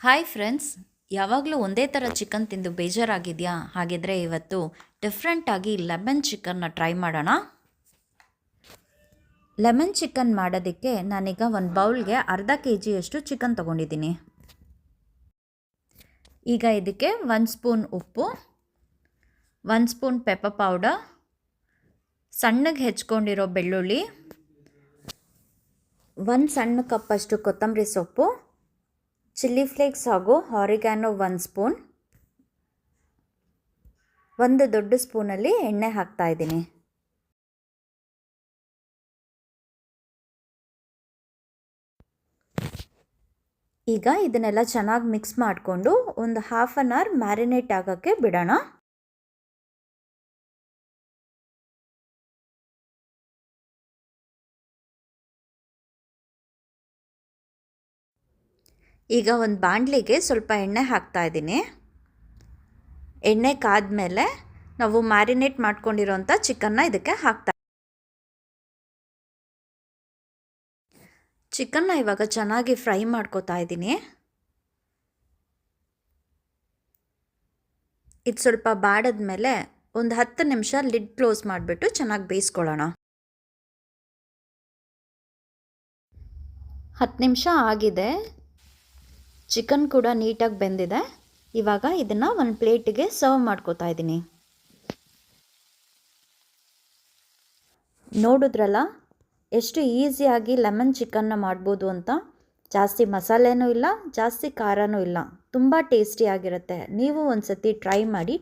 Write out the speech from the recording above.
Hi friends, ಯಾವಾಗಲೂ ಒಂದೇ ಥರ ಚಿಕನ್ ತಿಂದು ಬೇಜಾರಾಗಿದೆಯಾ? ಹಾಗಿದ್ರೆ ಇವತ್ತು ಡಿಫ್ರೆಂಟಾಗಿ ಲೆಮನ್ ಚಿಕನ್ನ ಟ್ರೈ ಮಾಡೋಣ. ಲೆಮನ್ ಚಿಕನ್ ಮಾಡೋದಕ್ಕೆ ನಾನೀಗ ಒಂದು ಬೌಲ್ಗೆ ಅರ್ಧ kg ಚಿಕನ್ ತೊಗೊಂಡಿದ್ದೀನಿ. ಈಗ ಇದಕ್ಕೆ 1 ಸ್ಪೂನ್ ಉಪ್ಪು, 1 ಸ್ಪೂನ್ ಪೆಪ್ಪರ್ ಪೌಡರ್, ಸಣ್ಣಗೆ ಹೆಚ್ಕೊಂಡಿರೋ ಬೆಳ್ಳುಳ್ಳಿ, 1 ಸಣ್ಣ ಕಪ್ಪಷ್ಟು ಕೊತ್ತಂಬರಿ ಸೊಪ್ಪು, ಚಿಲ್ಲಿ ಫ್ಲೇಕ್ಸ್ ಹಾಗೂ ಆರಿಗ್ಯಾನೋ 1 ಸ್ಪೂನ್, 1 ದೊಡ್ಡ ಸ್ಪೂನಲ್ಲಿ ಎಣ್ಣೆ ಹಾಕ್ತಾ ಇದ್ದೀನಿ. ಈಗ ಇದನ್ನೆಲ್ಲ ಚೆನ್ನಾಗಿ ಮಿಕ್ಸ್ ಮಾಡಿಕೊಂಡು ಒಂದು ಹಾಫ್ ಆನ್ ಅವರ್ ಮ್ಯಾರಿನೇಟ್ ಆಗೋಕ್ಕೆ ಬಿಡೋಣ. ಈಗ ಒಂದು ಬಾಣಲಿಗೆ ಸ್ವಲ್ಪ ಎಣ್ಣೆ ಹಾಕ್ತಾ ಇದ್ದೀನಿ. ಎಣ್ಣೆ ಕಾದ್ಮೇಲೆ ನಾವು ಮ್ಯಾರಿನೇಟ್ ಮಾಡ್ಕೊಂಡಿರೋಂಥ ಚಿಕನ್ನ ಇದಕ್ಕೆ ಚಿಕನ್ನ ಇವಾಗ ಚೆನ್ನಾಗಿ ಫ್ರೈ ಮಾಡ್ಕೋತಾ ಇದ್ದೀನಿ. ಇದು ಸ್ವಲ್ಪ ಬಾಡಿದ್ಮೇಲೆ ಒಂದು 10 ನಿಮಿಷ ಲಿಡ್ ಕ್ಲೋಸ್ ಮಾಡಿಬಿಟ್ಟು ಚೆನ್ನಾಗಿ ಬೇಯಿಸ್ಕೊಳ್ಳೋಣ. 10 ನಿಮಿಷ ಆಗಿದೆ. ಚಿಕನ್ ಕೂಡ ನೀಟಾಗಿ ಬೆಂದಿದೆ. ಇವಾಗ ಇದನ್ನು ಒಂದು ಪ್ಲೇಟಿಗೆ ಸರ್ವ್ ಮಾಡ್ಕೋತಾ ಇದ್ದೀನಿ. ನೋಡಿದ್ರಲ್ಲ ಎಷ್ಟು ಈಸಿಯಾಗಿ ಲೆಮನ್ ಚಿಕನ್ನ ಮಾಡ್ಬೋದು ಅಂತ. ಜಾಸ್ತಿ ಮಸಾಲೆನೂ ಇಲ್ಲ, ಜಾಸ್ತಿ ಖಾರನೂ ಇಲ್ಲ, ತುಂಬ ಟೇಸ್ಟಿಯಾಗಿರುತ್ತೆ. ನೀವು ಒಂದು ಸತಿ ಟ್ರೈ ಮಾಡಿ.